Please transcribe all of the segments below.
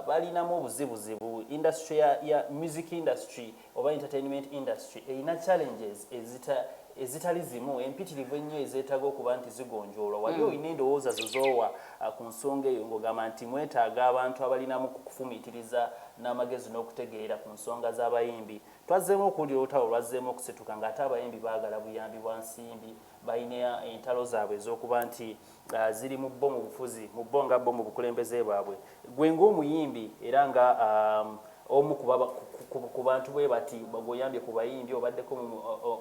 balinamu obuzibuzibu industry ya music industry oba entertainment industry erina challenges ezitali zimu empitirivu ennyo ezeetaaga okuba nti zigonjoolwa wali olina endowooza zozoowa ku nsonga eyo ng'ogamba nti mwetaaga abantu abalinamu kufumiitiriza n'amagezi n'okutegeera ku nsonga z'abayimbi twazzeemu okuwulira olutalo lwazzeemu okusituka ng'ate abayimbi baagala buyambi bwa nsimbi balina entalo zaabwe ez'okuba nti ziri mu bbo mu bufuzi mu bbo nga bbo mu bukulembeze bwabwe gwe ng'omuyimbi era nga omu ku bantu bwe bati bagoyambye ku bayimbi obaddeko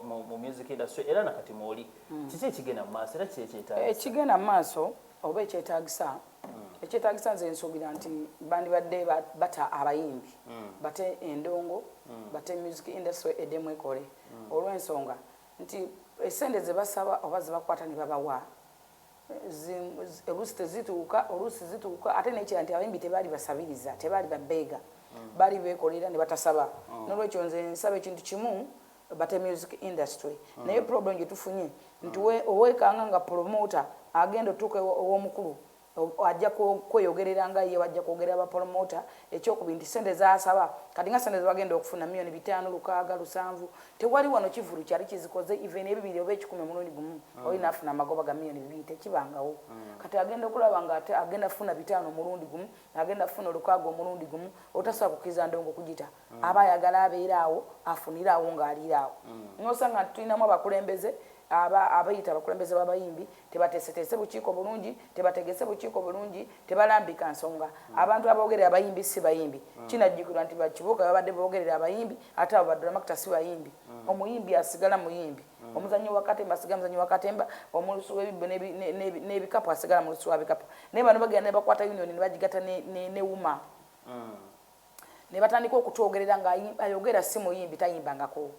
mu music industry era nakati mwoli kiki ekigenda mu maaso era kiki ekyetaagisa ekigenda mu maaso oba ekyetaagisa nze nsuubira nti bandibadde bata abayimbi bate endongo bate music industry eddemu ekole olw'ensonga nti esente ze basaba oba ze bakwata ne babawa oluusi zituuka ate n'ekira nti abayimbi tebaali basabiriza tebaali babeega bali beekolera ne batasaba n'olwekyo nze nsaba ekintu kimu bate music industry naye problem gye tufunye nti oweekanga nga promota agenda otuuka ow'omukulu ajja kweyogerera nga ye wajja kwogerera abapromota ekyokubiri nti sente zasaba kati nga sente zebagenda okufuna milioni 5 6 7 tewali wano kivulu kyali kizikoze even ebibiri oba 10 mulundi gumu olina afuna amagoba ga milioni 2 tekibangawo kati agenda okulaba nga ate agenda funa 5 mulundi gumu agenda funa 6 omulundi gumu otasobola kukiza ndongo kugita aba ayagala abeeraawo afuniraawo ng'aliraawo nosanga tulinamu abakulembeze abayita abakulembeze b'abayimbi tebateeseteese bukiiko bulungi tebategese bukiiko bulungi tebalambika nsonga abantu abogerera abayimbi si bayimbi kinajjukirwa nti bakibuuka babadde boogerera abayimbi ate abo badulamakita si bayimbi omuyimbi asigala muyimbi omuzannyi wa katemba asigala muzannyi wa katemba omulusi w'ebibbo n'ebikapu asigala mulusi wa bikapu naye bano bagenda ne bakwata union ne bagigata ne wuma ne batandika okutwogerera nga ayogera si muyimbi tayimbangako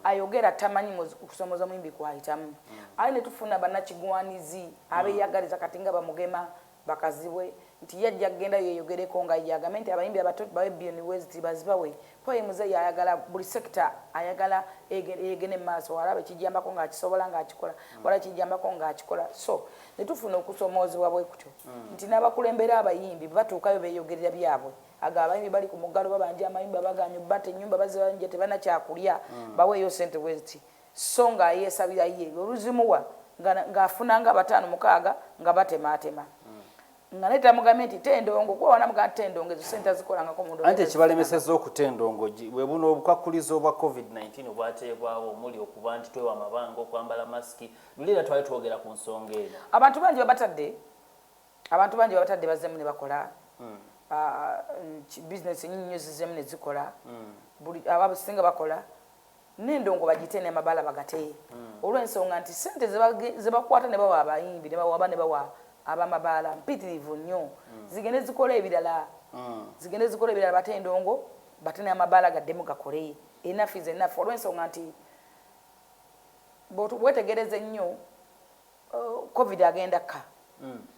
ayogera tamanyi okusomoza muyimbi kwayitamu aye ne tufuna bannakigwanizi abeeyagaliza kati nga bamugema bakazibwe nti yajja kgenda yeyogereko nga yagamba nti abayimbi abato bawe billion wezi bazibawe poye muzeeyi ayagala buli sekita ayagala egene maaso walabe kijambako ng'akisobola ng'akikola wala kijambako ng'akikola so ne tufuna okusomoozebwa bwe kutyo nti n'abakulembera abayimbi batuukayo beeyogerera byabwe aga abayimbi bali ku muggalo babanja amayimbi baganya bate ennyumba bazibanja tebana kyakulya baweeyo sente bweziti so nga yeesabira ye oluzimuwa ng'afuna nga 5 6 nga batemaatema nga neta mugamenti tendongo kwa wana muga tendongo ezo sente zikolangako mu ndo ante kibalemeseza okutendongo bwe buno obukwakulizo obwa covid-19 obwateebwawo omuli okuba nti twewa amabanga okwambala masiki lulira twali twogera ku nsonga eno abantu bangi babatadde bazzemu ne bakola business nyinyo zizemu ne zikola buli abasinga bakola n'endongo bagite n'amabala bagateye olw'ensonga nti sente zebakwata ne bawa abayimbi ne bawa abamabala mpitirivu nnyo zigende zikola ebirala bate endongo bate n'amabala gaddemu gakole enough is enough olw'ensonga nti bwetegereze nnyo covid agenda ka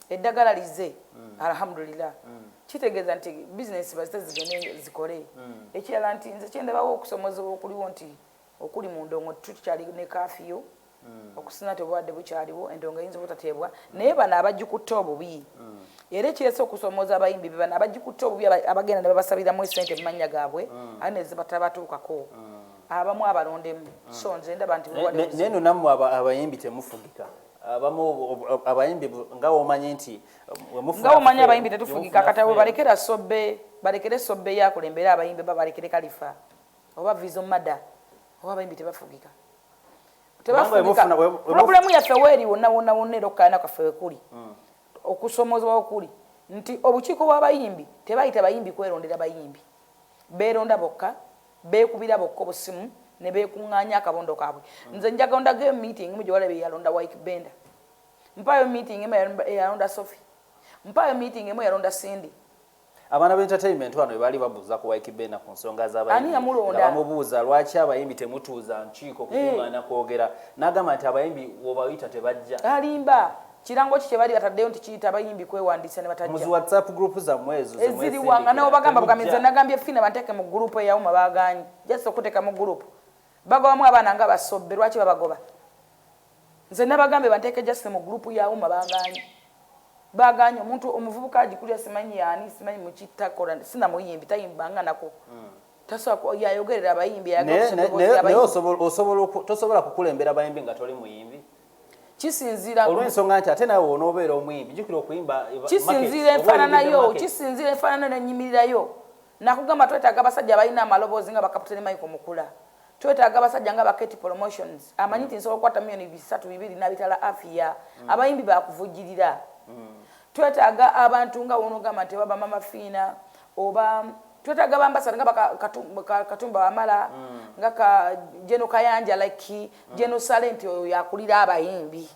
eddagala lize alhamdulillah kitegeeza nti bizinesi bazite zigende zikole ekirala nti nze kyendabawo okusomozebwa okuliwo nti okuli mu ndongo tukyali ne kafiyo okusina tebwadde bukyaliwo endongo eyinza obutateebwa naye bano abagikutte obubi era ekirese okusomoza abayimbi bano abagikutte obubi abagenda ne babasabiramu esente mu mannya gaabwe ate ne zibatabatuukako abamu abalondemu so nze ndaba nti neno nammwe abayimbi temufugika abamu abayimbi nga omanyi nti nga omanyi abayimbi tetufugika kati abo balekere sobbe yakulembera abayimbi babalekere kalifa oba vision mada oba abayimbi tebafugika problemu yaffe weeri wonna era okukaana kwaffe wekuli okusomozebwa okuli nti obukiiko bw'abayimbi tebayita bayimbi kwerondera bayimbi beeronda bokka beekubira bokka obusimu ne beekuŋŋaanya akabondo kaabwe nze njagondageyo meeting mu gye walabe yalonda White Benda mpayo meeting emu yalonda Sophie mpayo meeting emu yalonda Cindy abaana b'entertainment wano baali babuuza ku White Benda ku nsonga z'abayimbi bamubuuza lwaki abayimbi temutuuza nkiiko kukuŋŋaana kwogera n'agamba nti abayimbi wobayita tebajja alimba kirango ki kyebali bataddeyo nti kiyita abayimbi kwewandiisa ne batajja mu WhatsApp group zammwe ezo eziriwanga nabo bagamba bugamiza nagambye fina banteeke mu group eyawuma baganyi just okuteeka mu group bagobamu abaana nga basobbe lwaki babagoba nze nabagambe banteeke just mu group yawuma baganyi baganye omuntu omuvubuka agikulya simanyi yani simanyi mukitakola sina muyimbi tayimbanga nako tasobola yayogerera abayimbi naye tosobola kukulembera abayimbi nga toli muyimbi kisinzira olw'ensonga nti ate nawe onoobeera omuyimbi jjukira okuyimba kisinzira enfaananayo kisinzira enfaanana n'ennyimirirayo nakugamba twetaaga abasajja abalina amaloboozi nga bakaputeni Michael Mukula twetaaga abasajja nga baketi promotions amanyi nti nsobola okukwata milioni 3 na bitala afiya abayimbi bakuvujjirira twetaaga abantu nga wonogamba nti baba mama fiina oba twetaaga bambasada nga Katumba Wamala nga ka Jeno Kayanja like Jeno Salent oyo yakulira abayimbi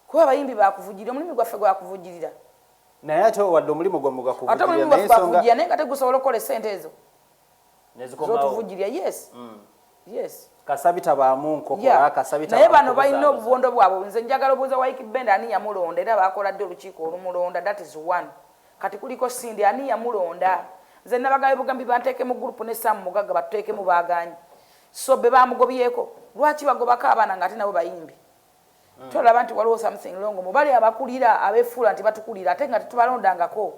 kuba abayimbi bakuvujjirira omulimu gwaffe gwakuvujjirira naye ate wadde omulimu gwammwe gwakuvujjirira ate omulimu gwaffe gwakuvujjirira naye nga tegusobola okukola essente ezo zotuvujjirira yes kasabita baamu nkokola kasabita naye bano balina obubondo bwabwe nze njagala obuuza Wycliffe Bend ani yamulonda era bakola dde olukiiko olumulonda that is one kati kuliko Sindi ani yamulonda nze nabagaye bugambi banteeke mu group ne Sam Mugaga batuteeke mu baganyi so be bamugobyeko lwaki bagobako abaana nga ate nabo bayimbi tolaba nti waliwo something wrong mubali abakulira abefuula nti batukulira ate nga tetubalondangako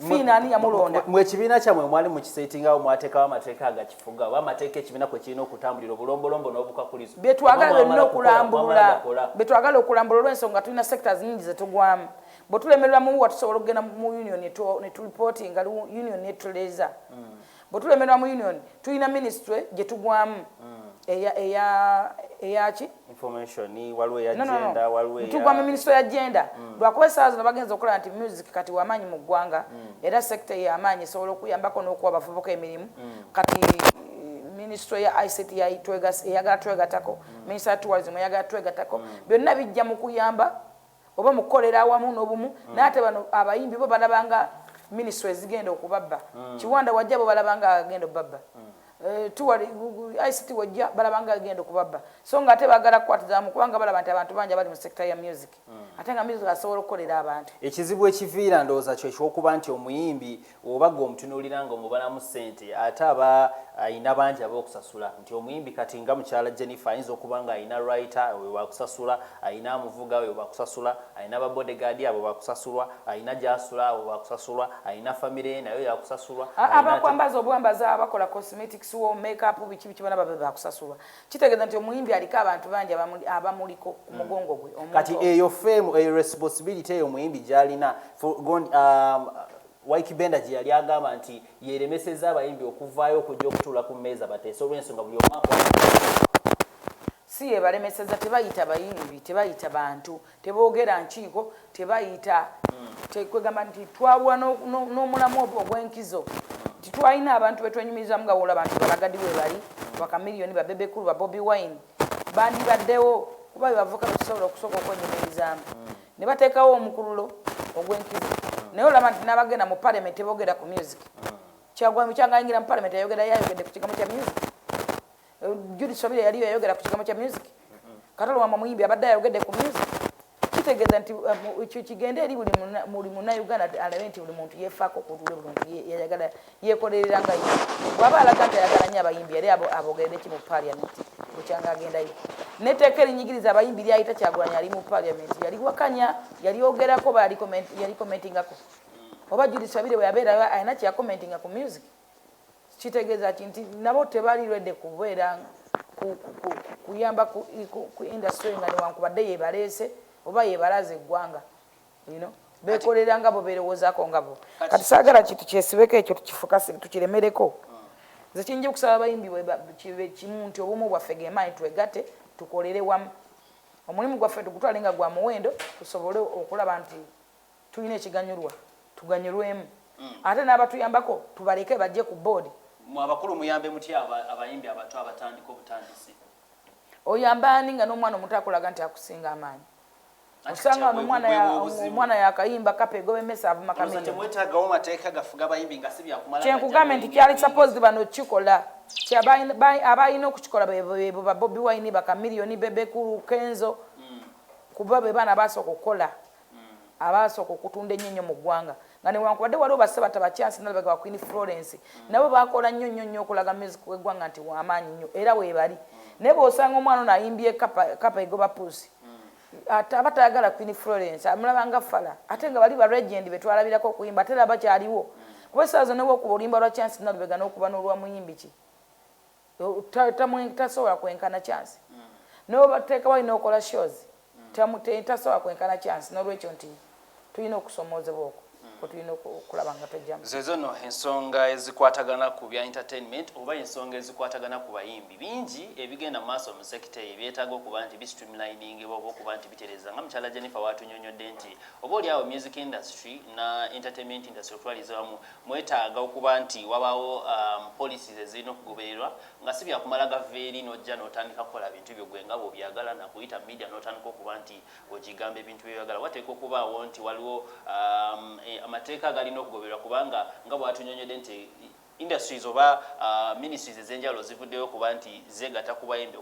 fiina ani yamulonda mwe ekibiina kyammwe mwali mukisetingawo mwateekawo amateeka agakifuga oba amateeka ekibiina kwe kirina okutambulira obulombolombo n'obukakulizo betwagala byonna okulambulula betwagala okulambulula olw'ensonga tulina sectors nyingi zetugwamu bwe tulemererwa mu wa tusobola okugenda mu union ne tulipotinga union netuleeza bwe tulemererwa mu union tulina ministry gye tugwamu eyaki information waliwo ya agenda waliwo ya tugwa mu ministry ya agenda lwakuba essaawa zino bagenza okukola nti music kati wamaanyi mu ggwanga era sector ya amaanyi esobola okuyambako n'okuwa abavubuka emirimu kati ministry ya ICT eyagala twegatako ministry ya tourism eyagala twegatako byonna bijja mu kuyamba oba mu kukolera awamu n'obumu naye ate bano abayimbi bo balabanga ministry ezigenda okubabba kiwanda wajja bo balabanga agenda obabba tuwali ICT wajja balabanga agenda okubabba so nga ate bagala kukwatizamu kubanga balaba nti abantu bangi bali mu sector ya music ate nga music asobola okukolera abantu ekizibu ekiviira ndowooza kyo ekyokuba nti omuyimbi obaga omutunuulira nga omubalamu ssente ate aba ayina bangi ab'okusasula nti omuyimbi kati nga mukyala Jennifer ayinza okuba nga ayina writer we bakusasula ayina amuvuga we bakusasula ayina babodegaadi abo bakusasulwa ayina gyasula abo bakusasulwa ayina famire nayo yakusasulwa abakwambaza obwambaza abakola cosmetics wo makeup biki bana babe bakusasulwa kitegeeza nti omuyimbi aliko abantu bangi abamuliko ku mugongo gwe kati eyo fame eyo responsibility eyo omuyimbi gyalina Wycliffe Bend gye yali agamba nti yeremeseza abayimbi okuvaayo okujja okutuula ku mmeeza bateese olw'ensonga buli omu si yebalemeseza tebayita bayimbi tebayita bantu teboogera nkiiko tebayita tekwegamba nti twabula n'omulamu ogw'enkizo titwalina abantu betwenyumirizamu nga wola abantu balagadi we bali bakamiliyoni babebekulu ba Bobi Wine bandibaddewo kuba bebavuka betusobola okusooka okwenyumirizamu ne bateekawo omukululo ogw'enkizo naye olaba nti n'abagenda mu parliament boogera ku music kyangayingira mu parliament yayogedde ku kigambo kya music Judith Sobire yali yayogera ku kigambo kya music Katolo wa muyimbi abadde ayogedde ku music kitegeeza nti ekyo kigende eri buli munnauganda alabe nti buli muntu yeefaako okutuula buli muntu yayagala yeekolerera nga ye bw'aba alaga nti ayagala nnyo abayimbi yali abogerere ki mu parliament bukyanga agendayo n'etteeka erinyigiriza abayimbi lyayita Kyagulanyi ali mu parliament yali wakanya yali yogerako yali commentingako oba Judith Sobire bwe yabeerayo alina kyakomentinga ku music kitegeeza nti nabo tebali lwedde kubeera kuyamba ku industry nga newankubadde yebaleese oba yebalaze eggwanga beekolera nga bo beerowoozaako nga bo kati saagala kintu kyesibeko ekyo tukifukasi tukiremereko nze kinja okusaba abayimbi kibe kimu nti obumu bwaffe gemaanyi twegatte tukolere wamu omulimu gwaffe tugutwale nga gwa muwendo tusobole okulaba nti tulina ekiganyulwa tuganyulwemu ate n'abatuyambako tubaleke bajje ku boodi abakulu muyambe mutya abayimbi abato abatandika obutandisi oyamba ani nga n'omwana omuto akulaga nti akusinga amaanyi osanga omwana yakayimba kapego bemesa avuma kamete temwetaagawo mateeka gafuga abayimbi nga si byakumala kyenkugambye nti kyali supposed bano kikola abalina okukikola bebo ba Bobi Wine bakamiliyoni bebekulu Kenzo kuba be baana basooka okukola abasooka okutunda ennyo mu ggwanga nga newankubadde waliwo basabata bachansi nalabega wa Queen Florence nabo bakola nnyo okulaga music w'eggwanga nti wamaanyi nnyo era weebali naye bw'osanga omwana ono ayimbye kapa egoba puusi abatayagala Queen Florence amulaba nga fala ate nga bali ba legend betwalabirako okuyimba ate laba kyaliwo kuba essaawa zonna bwokuba olimba lwa chance nalubega n'okuba n'olwa muyimbi ki tasobola kwenkana chance n'obateeka walina okola shows tasobola kwenkana chance n'olwekyo nti tulina okusomoozebwa okwo tulina okulaba nga tajjamu zezo no ensonga ezikwatagana ku bya entertainment oba ensonga ezikwatagana ku bayimbi bingi ebigenda mu maaso mu sekita ebyetaaga okuba nti bistreamlining oba okuba nti bitereza nga mukyala Jennifer watunyonyodde nti oba oli awo music industry na entertainment industry otwaliza wamu mwetaaga okuba nti wabaawo policies ezirina okugobererwa nga si byakumala gaveeri n'ojja n'otandika kukola bintu byo gwe nga bw'obyagala na kuyita media n'otandika okuba nti ogigamba ebintu by'oyagala wateeka okubaawo nti waliwo amateeka galina okugobererwa kubanga nga bwatunyonyodde nti industries oba ministries ez'enjawulo zivuddeyo kuba nti zeegatta ku bayimbi